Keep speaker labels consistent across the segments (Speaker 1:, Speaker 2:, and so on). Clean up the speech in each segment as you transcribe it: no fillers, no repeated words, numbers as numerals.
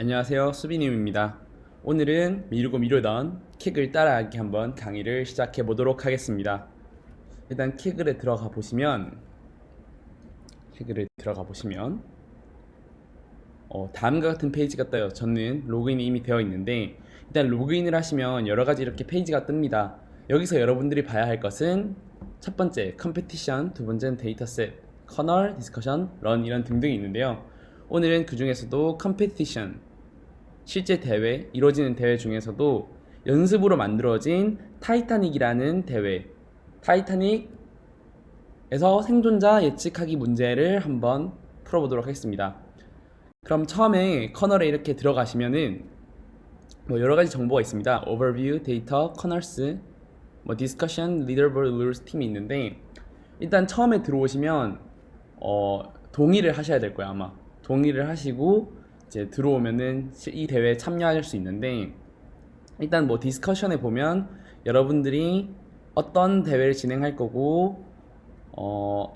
Speaker 1: 안녕하세요, 수빈님입니다. 오늘은 미루고 미루던 킥을 따라하기 한번 강의를 시작해 보도록 하겠습니다. 일단 킥을 들어가 보시면 다음과 같은 페이지가 떠요. 저는 로그인이 이미 되어 있는데 일단 로그인을 하시면 여러 가지 이렇게 페이지가 뜹니다. 여기서 여러분들이 봐야 할 것은 첫 번째 컴페티션, 두 번째는 데이터셋, 커널, 디스커션, 런 이런 등등이 있는데요. 오늘은 그 중에서도 컴페티션, 실제 대회, 이루어지는 대회 중에서도 연습으로 만들어진 타이타닉이라는 대회, 타이타닉에서 생존자 예측하기 문제를 한번 풀어보도록 하겠습니다. 그럼 처음에 커널에 이렇게 들어가시면은 여러 가지 정보가 있습니다. Overview, 데이터, 커널스, Discussion, Leaderboard, Rules 팀이 있는데 일단 처음에 들어오시면 동의를 하셔야 될 거예요. 아마 동의를 하시고 이제 들어오면은 이 대회에 참여할 수 있는데 일단 디스커션에 보면 여러분들이 어떤 대회를 진행할 거고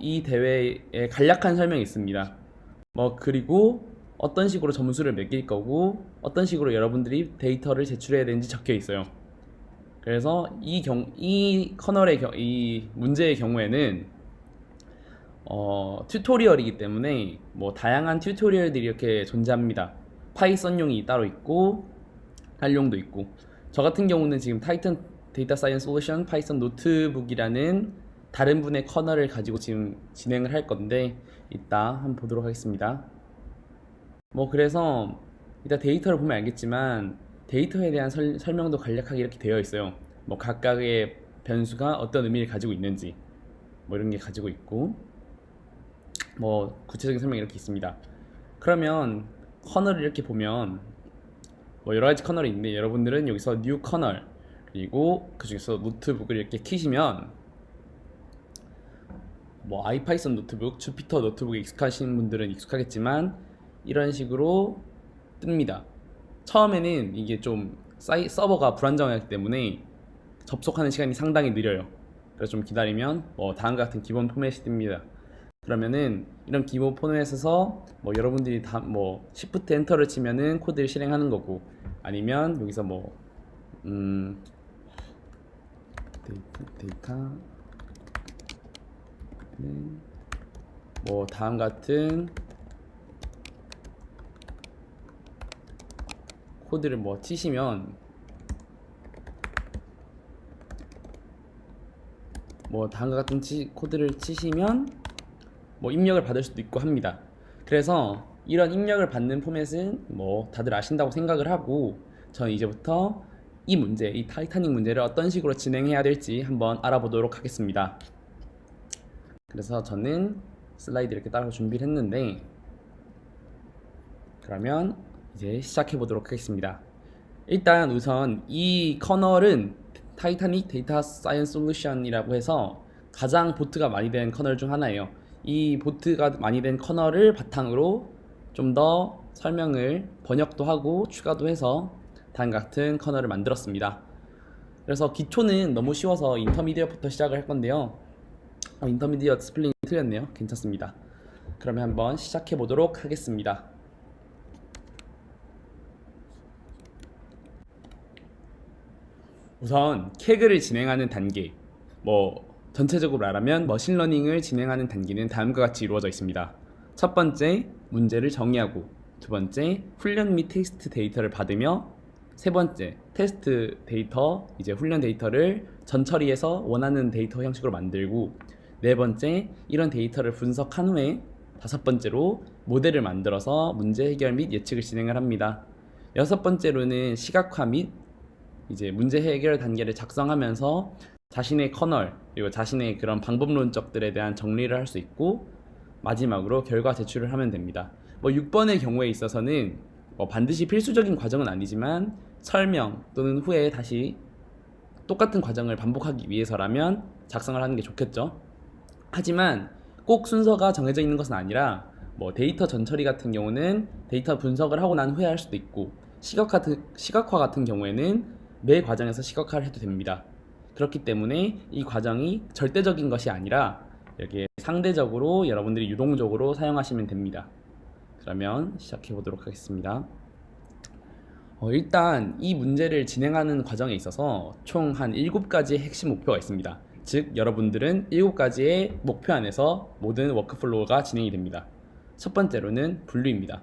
Speaker 1: 이 대회의 간략한 설명이 있습니다. 그리고 어떤 식으로 점수를 매길 거고 어떤 식으로 여러분들이 데이터를 제출해야 되는지 적혀 있어요. 그래서 이 커널의 이 문제의 경우에는 튜토리얼이기 때문에 다양한 튜토리얼들이 이렇게 존재합니다. 파이썬용이 따로 있고 R용도 있고, 저 같은 경우는 지금 타이탄 데이터 사이언스 솔루션 파이썬 노트북이라는 다른 분의 커널을 가지고 지금 진행을 할 건데 이따 한번 보도록 하겠습니다. 그래서 이따 데이터를 보면 알겠지만 데이터에 대한 설명도 간략하게 이렇게 되어 있어요. 각각의 변수가 어떤 의미를 가지고 있는지 이런 게 가지고 있고 구체적인 설명이 이렇게 있습니다. 그러면 커널을 이렇게 보면 여러 가지 커널이 있는데 여러분들은 여기서 뉴 커널 그리고 그 중에서 노트북을 이렇게 키시면 아이파이썬 노트북, 주피터 노트북에 익숙하신 분들은 익숙하겠지만 이런 식으로 뜹니다. 처음에는 이게 좀 서버가 불안정하기 때문에 접속하는 시간이 상당히 느려요. 그래서 좀 기다리면 다음과 같은 기본 포맷이 뜹니다. 그러면은 이런 기본 포맷에서 여러분들이 Shift 엔터를 치면은 코드를 실행하는 거고, 아니면 여기서 데이터 다음 같은 코드를 치시면 다음과 같은 코드를 치시면 입력을 받을 수도 있고 합니다. 그래서 이런 입력을 받는 포맷은 다들 아신다고 생각을 하고 저는 이제부터 이 타이타닉 문제를 어떤 식으로 진행해야 될지 한번 알아보도록 하겠습니다. 그래서 저는 슬라이드 이렇게 따로 준비를 했는데 그러면 이제 시작해 보도록 하겠습니다. 일단 우선 이 커널은 타이타닉 데이터 사이언스 솔루션이라고 해서 가장 보트가 많이 된 커널 중 하나예요. 이 보트가 많이 된 커널을 바탕으로 좀 더 설명을 번역도 하고 추가도 해서 다음과 같은 커널을 만들었습니다. 그래서 기초는 너무 쉬워서 인터미디어부터 시작을 할 건데요. 인터미디어 스플링이 틀렸네요. 괜찮습니다. 그러면 한번 시작해 보도록 하겠습니다. 우선 캐그를 진행하는 단계, 전체적으로 말하면 머신러닝을 진행하는 단계는 다음과 같이 이루어져 있습니다. 첫 번째, 문제를 정의하고, 두 번째, 훈련 및 테스트 데이터를 받으며, 세 번째, 테스트 데이터, 이제 훈련 데이터를 전처리해서 원하는 데이터 형식으로 만들고, 네 번째, 이런 데이터를 분석한 후에 다섯 번째로 모델을 만들어서 문제 해결 및 예측을 진행을 합니다. 여섯 번째로는 시각화 및 이제 문제 해결 단계를 작성하면서 자신의 커널 그리고 자신의 그런 방법론적들에 대한 정리를 할 수 있고, 마지막으로 결과 제출을 하면 됩니다. 6번의 경우에 있어서는 반드시 필수적인 과정은 아니지만 설명 또는 후에 다시 똑같은 과정을 반복하기 위해서라면 작성을 하는 게 좋겠죠. 하지만 꼭 순서가 정해져 있는 것은 아니라 데이터 전처리 같은 경우는 데이터 분석을 하고 난 후에 할 수도 있고, 시각화 같은 경우에는 매 과정에서 시각화를 해도 됩니다. 그렇기 때문에 이 과정이 절대적인 것이 아니라 이렇게 상대적으로 여러분들이 유동적으로 사용하시면 됩니다. 그러면 시작해 보도록 하겠습니다. 일단 이 문제를 진행하는 과정에 있어서 총 한 7가지의 핵심 목표가 있습니다. 즉 여러분들은 7가지의 목표 안에서 모든 워크플로우가 진행이 됩니다. 첫 번째로는 분류입니다.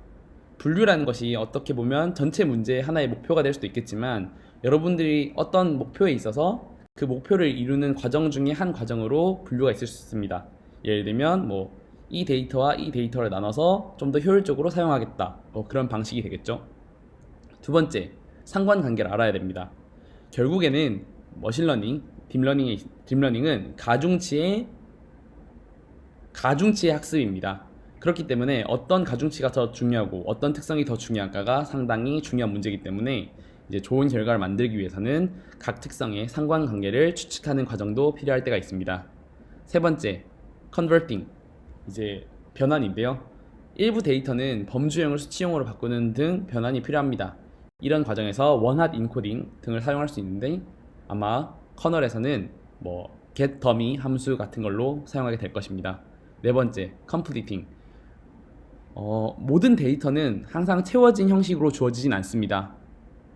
Speaker 1: 분류라는 것이 어떻게 보면 전체 문제의 하나의 목표가 될 수도 있겠지만 여러분들이 어떤 목표에 있어서 그 목표를 이루는 과정 중에 한 과정으로 분류가 있을 수 있습니다. 예를 들면 이 데이터와 이 데이터를 나눠서 좀 더 효율적으로 사용하겠다, 그런 방식이 되겠죠. 두 번째, 상관관계를 알아야 됩니다. 결국에는 머신러닝, 딥러닝은 가중치의 학습입니다. 그렇기 때문에 어떤 가중치가 더 중요하고 어떤 특성이 더 중요한가가 상당히 중요한 문제이기 때문에 이제 좋은 결과를 만들기 위해서는 각 특성의 상관관계를 추측하는 과정도 필요할 때가 있습니다. 세 번째, 컨버팅, 이제 변환인데요. 일부 데이터는 범주형을 수치형으로 바꾸는 등 변환이 필요합니다. 이런 과정에서 원핫 인코딩 등을 사용할 수 있는데 아마 커널에서는 get dummy 함수 같은 걸로 사용하게 될 것입니다. 네 번째, 컴플리팅. 모든 데이터는 항상 채워진 형식으로 주어지진 않습니다.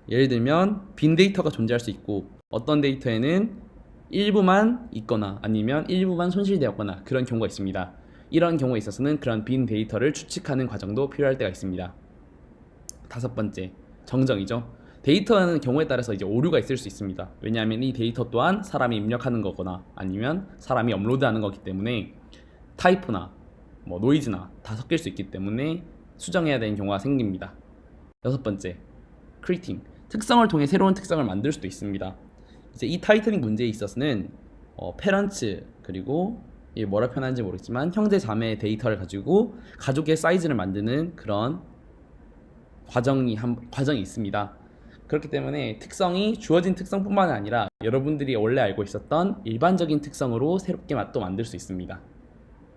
Speaker 1: 예를 들면 빈 데이터가 존재할 수 있고 어떤 데이터에는 일부만 있거나 아니면 일부만 손실되었거나 그런 경우가 있습니다. 이런 경우에 있어서는 그런 빈 데이터를 추측하는 과정도 필요할 때가 있습니다. 다섯 번째, 정정이죠. 데이터는 경우에 따라서 이제 오류가 있을 수 있습니다. 왜냐하면 이 데이터 또한 사람이 입력하는 거거나 아니면 사람이 업로드하는 거기 때문에 타이프나 노이즈나 다 섞일 수 있기 때문에 수정해야 되는 경우가 생깁니다. 여섯 번째, 크리팅. 특성을 통해 새로운 특성을 만들 수도 있습니다. 이제 이 타이트닝 문제에 있어서는 페런츠 그리고 뭐라 표현하는지 모르겠지만 형제 자매의 데이터를 가지고 가족의 사이즈를 만드는 그런 과정이 있습니다. 그렇기 때문에 특성이 주어진 특성뿐만 아니라 여러분들이 원래 알고 있었던 일반적인 특성으로 새롭게 또 만들 수 있습니다.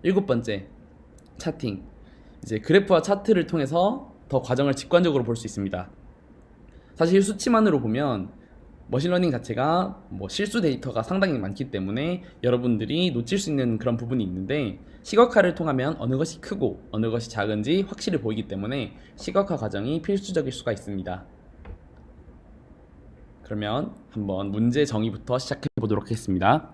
Speaker 1: 일곱 번째, 차팅. 이제 그래프와 차트를 통해서 더 과정을 직관적으로 볼 수 있습니다. 사실 수치만으로 보면 머신러닝 자체가 실수 데이터가 상당히 많기 때문에 여러분들이 놓칠 수 있는 그런 부분이 있는데 시각화를 통하면 어느 것이 크고 어느 것이 작은지 확실히 보이기 때문에 시각화 과정이 필수적일 수가 있습니다. 그러면 한번 문제 정의부터 시작해 보도록 하겠습니다.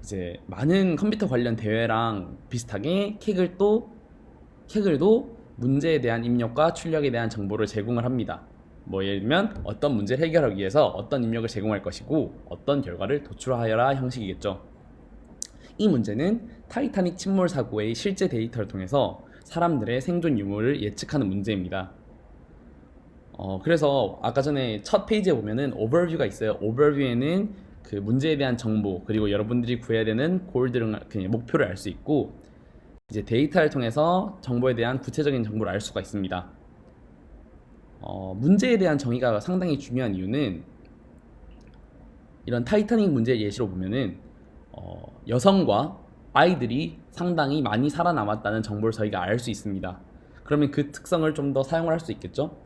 Speaker 1: 이제 많은 컴퓨터 관련 대회랑 비슷하게 케글도 문제에 대한 입력과 출력에 대한 정보를 제공을 합니다. 예를 들면 어떤 문제를 해결하기 위해서 어떤 입력을 제공할 것이고 어떤 결과를 도출하여라 형식이겠죠. 이 문제는 타이타닉 침몰 사고의 실제 데이터를 통해서 사람들의 생존 유무를 예측하는 문제입니다. 그래서 아까 전에 첫 페이지에 보면은 오버뷰가 있어요. 오버뷰에는 그 문제에 대한 정보 그리고 여러분들이 구해야 되는 골 등 목표를 알 수 있고 이제 데이터를 통해서 정보에 대한 구체적인 정보를 알 수가 있습니다. 문제에 대한 정의가 상당히 중요한 이유는 이런 타이타닉 문제 예시로 보면은 여성과 아이들이 상당히 많이 살아남았다는 정보를 저희가 알 수 있습니다. 그러면 그 특성을 좀 더 사용을 할 수 있겠죠?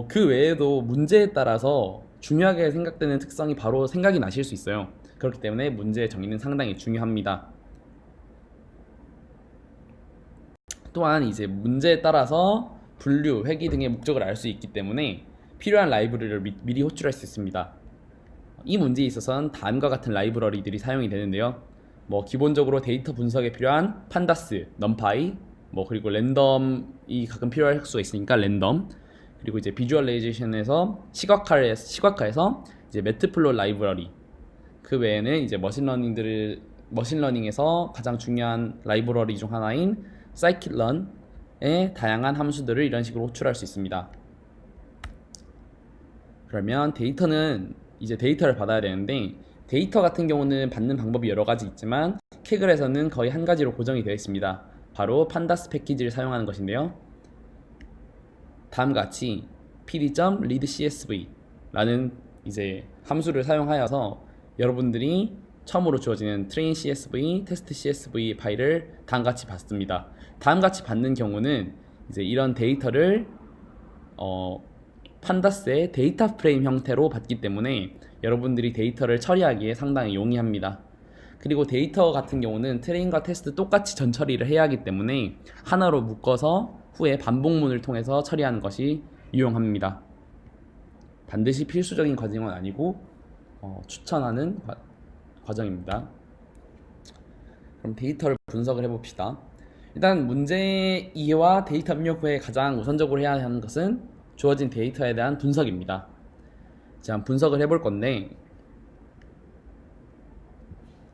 Speaker 1: 그 외에도 문제에 따라서 중요하게 생각되는 특성이 바로 생각이 나실 수 있어요. 그렇기 때문에 문제의 정의는 상당히 중요합니다. 또한 이제 문제에 따라서 분류, 회귀 등의 목적을 알 수 있기 때문에 필요한 라이브러리를 미리 호출할 수 있습니다. 이 문제에 있어서는 다음과 같은 라이브러리들이 사용이 되는데요. 기본적으로 데이터 분석에 필요한 판다스, 넘파이, 그리고 랜덤이 가끔 필요할 수가 있으니까 랜덤, 그리고 이제 비주얼라이제이션에서 시각화해서 이제 매트플롯 라이브러리, 그 외에는 이제 머신러닝에서 가장 중요한 라이브러리 중 하나인 scikit-learn의 다양한 함수들을 이런 식으로 호출할 수 있습니다. 그러면 이제 데이터를 받아야 되는데 데이터 같은 경우는 받는 방법이 여러 가지 있지만 케글에서는 거의 한 가지로 고정이 되어 있습니다. 바로 판다스 패키지를 사용하는 것인데요. 다음과 같이 pd.readcsv 라는 이제 함수를 사용하여서 여러분들이 처음으로 주어지는 train csv, test csv 파일을 다음같이 받습니다. 다음같이 받는 경우는 이제 이런 데이터를 판다스의 데이터 프레임 형태로 받기 때문에 여러분들이 데이터를 처리하기에 상당히 용이합니다. 그리고 데이터 같은 경우는 트레인과 테스트 똑같이 전 처리를 해야 하기 때문에 하나로 묶어서 후에 반복문을 통해서 처리하는 것이 유용합니다. 반드시 필수적인 과정은 아니고 추천하는 과정입니다. 그럼 데이터를 분석을 해봅시다. 일단 문제 이해와 데이터 입력 후에 가장 우선적으로 해야 하는 것은 주어진 데이터에 대한 분석입니다. 자, 분석을 해볼 건데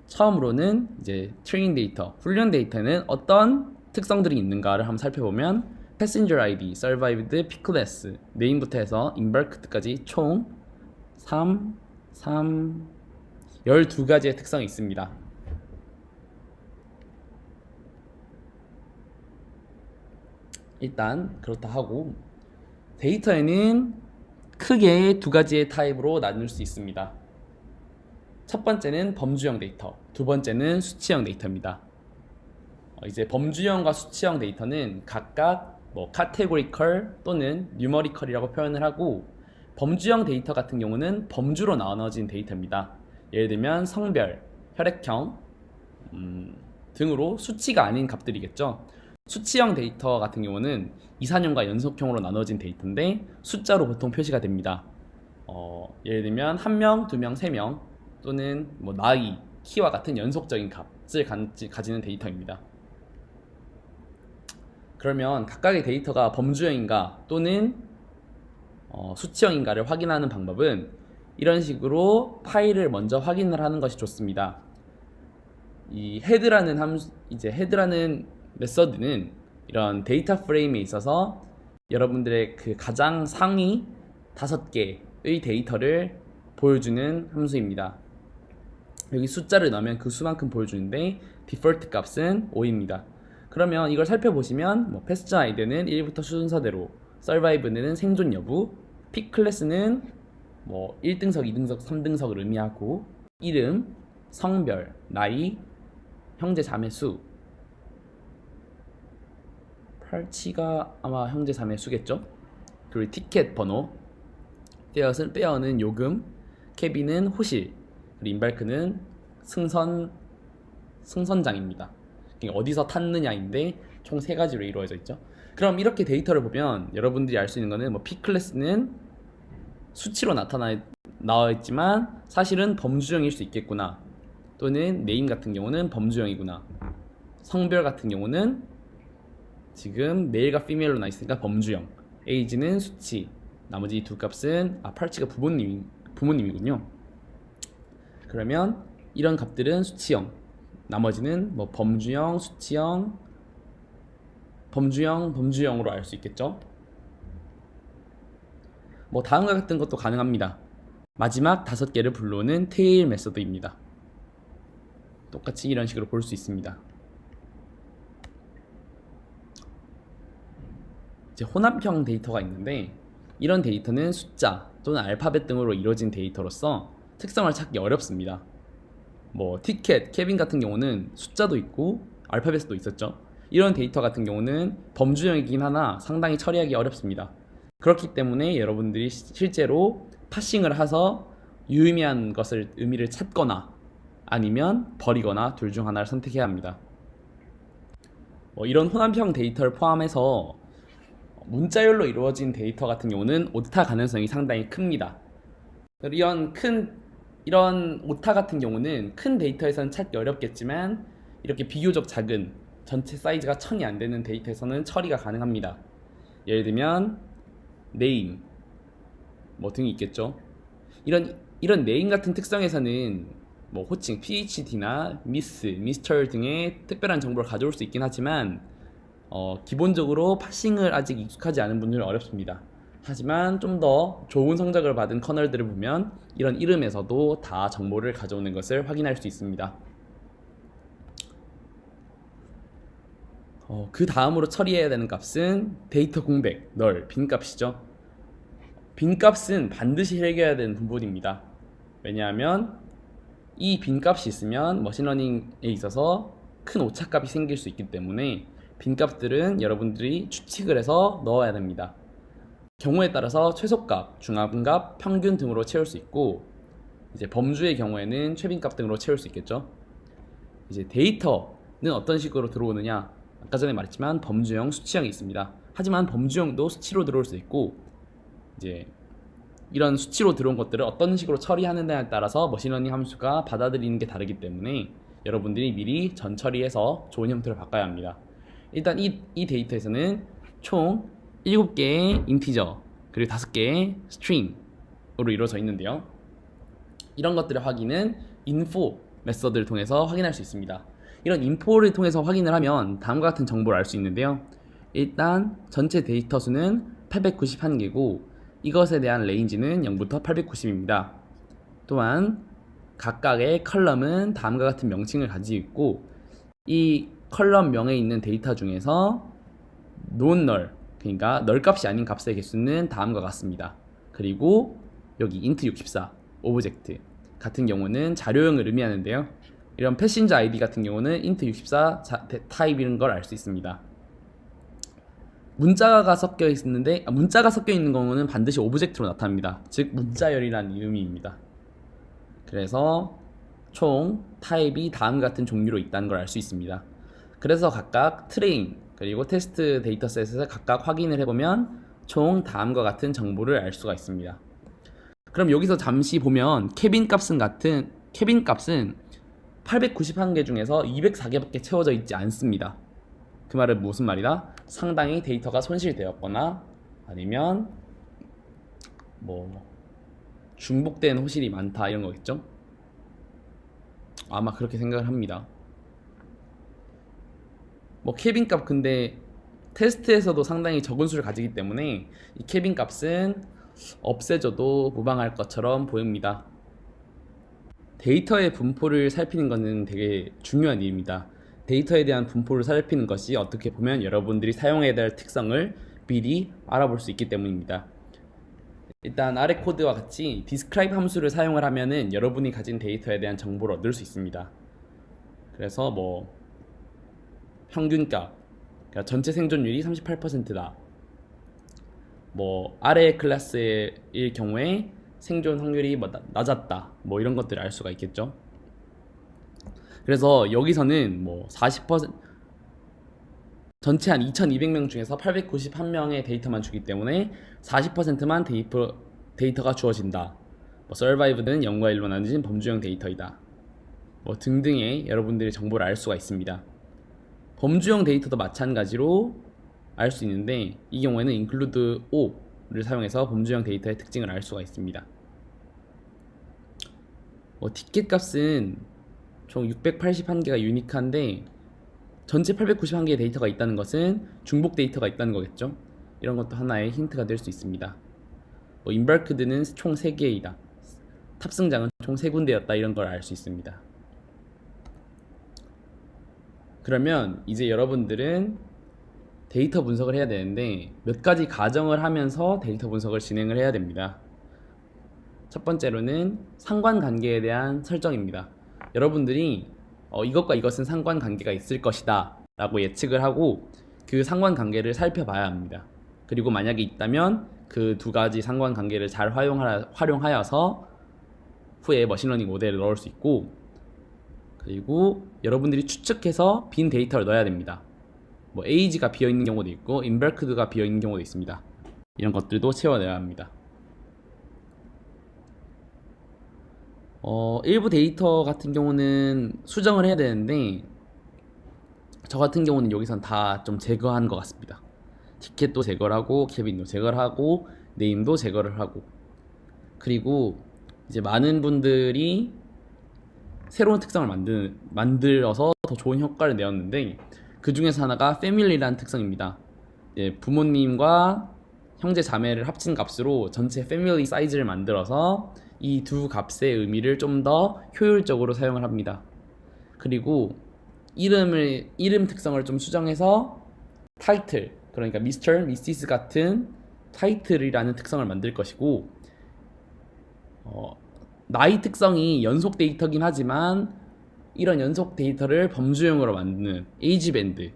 Speaker 1: 처음으로는 이제 트레이닝 데이터, 훈련 데이터는 어떤 특성들이 있는가를 한번 살펴보면 패신저 ID, survived, pickless, name부터 해서 embarked까지 총 12가지의 특성이 있습니다. 일단 그렇다 하고 데이터에는 크게 두 가지의 타입으로 나눌 수 있습니다. 첫 번째는 범주형 데이터, 두 번째는 수치형 데이터입니다. 이제 범주형과 수치형 데이터는 각각 카테고리컬 또는 뉴머리컬이라고 표현을 하고, 범주형 데이터 같은 경우는 범주로 나눠진 데이터입니다. 예를 들면 성별, 혈액형 등으로 수치가 아닌 값들이겠죠. 수치형 데이터 같은 경우는 이산형과 연속형으로 나눠진 데이터인데 숫자로 보통 표시가 됩니다. 예를 들면 1명, 2명, 3명 또는 나이, 키와 같은 연속적인 값을 가지는 데이터입니다. 그러면 각각의 데이터가 범주형인가 또는 수치형인가를 확인하는 방법은 이런 식으로 파일을 먼저 확인을 하는 것이 좋습니다. 이 헤드라는 메서드는 이런 데이터 프레임에 있어서 여러분들의 그 가장 상위 5개의 데이터를 보여주는 함수입니다. 여기 숫자를 넣으면 그 수만큼 보여주는데 디폴트 값은 5입니다. 그러면 이걸 살펴보시면 패스처 아이디는 1부터 순서대로, 서바이브는 생존 여부, 픽 클래스는 1등석, 2등석, 3등석을 의미하고, 이름, 성별, 나이, 형제 자매 수, 팔치가 아마 형제 자매 수겠죠. 그리고 티켓 번호, 페어는 요금, 캐비는 호실, 그리고 임발크는 승선장입니다. 어디서 탔느냐인데 총 3가지로 이루어져 있죠. 그럼 이렇게 데이터를 보면 여러분들이 알 수 있는 거는 P 클래스는 수치로 나와 있지만 사실은 범주형일 수 있겠구나, 또는 네임 같은 경우는 범주형이구나, 성별 같은 경우는 지금 메일과 피메일로 나와 있으니까 범주형, 에이지는 수치, 나머지 두 값은 팔치가 부모님이군요. 그러면 이런 값들은 수치형, 나머지는 범주형, 수치형, 범주형으로 알 수 있겠죠. 다음과 같은 것도 가능합니다. 마지막 5개를 불러오는 테일 메서드입니다. 똑같이 이런 식으로 볼 수 있습니다. 이제 혼합형 데이터가 있는데, 이런 데이터는 숫자 또는 알파벳 등으로 이루어진 데이터로서 특성을 찾기 어렵습니다. 티켓, 캐빈 같은 경우는 숫자도 있고 알파벳도 있었죠. 이런 데이터 같은 경우는 범주형이긴 하나 상당히 처리하기 어렵습니다. 그렇기 때문에 여러분들이 실제로 파싱을 해서 유의미한 의미를 찾거나 아니면 버리거나 둘 중 하나를 선택해야 합니다. 이런 혼합형 데이터를 포함해서 문자열로 이루어진 데이터 같은 경우는 오타 가능성이 상당히 큽니다. 이런 오타 같은 경우는 큰 데이터에서는 찾기 어렵겠지만 이렇게 비교적 작은 전체 사이즈가 1000이 안 되는 데이터에서는 처리가 가능합니다. 예를 들면 네임 등이 있겠죠. 이런 네임 같은 특성에서는 호칭, PhD나 미스터 등의 특별한 정보를 가져올 수 있긴 하지만 기본적으로 파싱을 아직 익숙하지 않은 분들은 어렵습니다. 하지만 좀 더 좋은 성적을 받은 커널들을 보면 이런 이름에서도 다 정보를 가져오는 것을 확인할 수 있습니다. 그 다음으로 처리해야 되는 값은 데이터 공백, 빈값이죠. 빈값은 반드시 해결해야 되는 부분입니다. 왜냐하면 이 빈값이 있으면 머신러닝에 있어서 큰 오차값이 생길 수 있기 때문에 빈값들은 여러분들이 추측을 해서 넣어야 됩니다. 경우에 따라서 최소값, 중앙값, 평균 등으로 채울 수 있고, 이제 범주의 경우에는 최빈값 등으로 채울 수 있겠죠. 이제 데이터는 어떤 식으로 들어오느냐, 아까 전에 말했지만 범주형, 수치형이 있습니다. 하지만 범주형도 수치로 들어올 수 있고, 이제 이런 수치로 들어온 것들을 어떤 식으로 처리하느냐에 따라서 머신러닝 함수가 받아들이는 게 다르기 때문에 여러분들이 미리 전 처리해서 좋은 형태로 바꿔야 합니다. 일단 이 데이터에서는 총 7개의 인티저 그리고 5개의 스트링으로 이루어져 있는데요. 이런 것들의 확인은 info 메서드를 통해서 확인할 수 있습니다. 이런 info를 통해서 확인을 하면 다음과 같은 정보를 알 수 있는데요. 일단 전체 데이터 수는 891개고 이것에 대한 레인지는 0부터 890입니다. 또한 각각의 컬럼은 다음과 같은 명칭을 가지고 있고 이 컬럼명에 있는 데이터 중에서 non-null, 그러니까 널 값이 아닌 값의 개수는 다음과 같습니다. 그리고 여기 int64 오브젝트 같은 경우는 자료형을 의미하는데요. 이런 패신저 ID 같은 경우는 int64 타입인 걸 알 수 있습니다. 문자가 섞여 있는데 문자가 섞여 있는 경우는 반드시 오브젝트로 나타납니다. 즉 문자열이라는 의미입니다. 그래서 총 타입이 다음 같은 종류로 있다는 걸 알 수 있습니다. 그래서 각각 트레인 그리고 테스트 데이터셋에서 각각 확인을 해보면 총 다음과 같은 정보를 알 수가 있습니다. 그럼 여기서 잠시 보면 케빈 값은 891개 중에서 204개밖에 채워져 있지 않습니다. 그 말은 무슨 말이다? 상당히 데이터가 손실되었거나 아니면 뭐 중복된 호실이 많다 이런 거겠죠? 아마 그렇게 생각을 합니다. 뭐 케빈 값 근데 테스트에서도 상당히 적은 수를 가지기 때문에 이 케빈 값은 없애줘도 무방할 것처럼 보입니다. 데이터의 분포를 살피는 것은 되게 중요한 일입니다. 데이터에 대한 분포를 살피는 것이 어떻게 보면 여러분들이 사용해야 될 특성을 미리 알아볼 수 있기 때문입니다. 일단 아래 코드와 같이 describe 함수를 사용을 하면은 여러분이 가진 데이터에 대한 정보를 얻을 수 있습니다. 그래서 뭐 평균값, 그러니까 전체 생존율이 38%다. 뭐 아래 클래스일 경우에 생존 확률이 낮았다. 뭐 이런 것들을 알 수가 있겠죠. 그래서 여기서는 뭐 40% 전체 한 2200명 중에서 891명의 데이터만 주기 때문에 40%만 데이터가 주어진다. 뭐 survived는 0과 1로 나눠진 범주형 데이터이다. 뭐 등등의 여러분들의 정보를 알 수가 있습니다. 범주형 데이터도 마찬가지로 알 수 있는데 이 경우에는 include O를 사용해서 범주형 데이터의 특징을 알 수가 있습니다. 뭐 티켓 값은 총 681개가 유니크한데 전체 891개의 데이터가 있다는 것은 중복 데이터가 있다는 거겠죠. 이런 것도 하나의 힌트가 될 수 있습니다. 뭐 embarked는 총 3개이다. 탑승장은 총 3군데였다. 이런 걸 알 수 있습니다. 그러면 이제 여러분들은 데이터 분석을 해야 되는데 몇 가지 가정을 하면서 데이터 분석을 진행을 해야 됩니다. 첫 번째로는 상관관계에 대한 설정입니다. 여러분들이 이것과 이것은 상관관계가 있을 것이다 라고 예측을 하고 그 상관관계를 살펴봐야 합니다. 그리고 만약에 있다면 그 두 가지 상관관계를 잘 활용하여서 후에 머신러닝 모델을 넣을 수 있고, 그리고 여러분들이 추측해서 빈 데이터를 넣어야 됩니다. 뭐 age가 비어있는 경우도 있고 inverted가 비어있는 경우도 있습니다. 이런 것들도 채워내야 합니다. 일부 데이터 같은 경우는 수정을 해야 되는데 저 같은 경우는 여기선 다 좀 제거한 것 같습니다. 티켓도 제거를 하고 케빈도 제거를 하고 네임도 제거를 하고, 그리고 이제 많은 분들이 새로운 특성을 만들어서 더 좋은 효과를 내었는데 그 중에서 하나가 family라는 특성입니다. 부모님과 형제 자매를 합친 값으로 전체 패밀리 사이즈를 만들어서 이 두 값의 의미를 좀 더 효율적으로 사용을 합니다. 그리고 이름 특성을 좀 수정해서 타이틀, 그러니까 미스터, 미시스 같은 타이틀이라는 특성을 만들 것이고, 나이 특성이 연속 데이터긴 하지만 이런 연속 데이터를 범주형으로 만드는 에이지 밴드를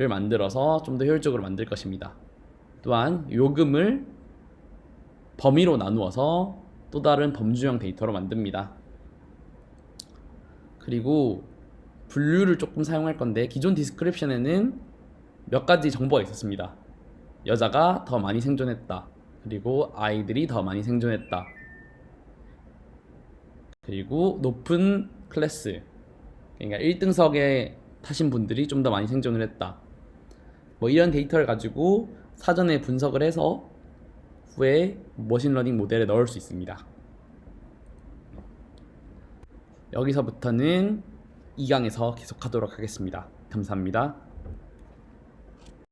Speaker 1: 만들어서 좀 더 효율적으로 만들 것입니다. 또한 요금을 범위로 나누어서 또 다른 범주형 데이터로 만듭니다. 그리고 분류를 조금 사용할 건데 기존 디스크립션에는 몇 가지 정보가 있었습니다. 여자가 더 많이 생존했다, 그리고 아이들이 더 많이 생존했다. 그리고 높은 클래스, 그러니까 1등석에 타신 분들이 좀 더 많이 생존을 했다. 뭐 이런 데이터를 가지고 사전에 분석을 해서 후에 머신러닝 모델에 넣을 수 있습니다. 여기서부터는 2강에서 계속하도록 하겠습니다. 감사합니다.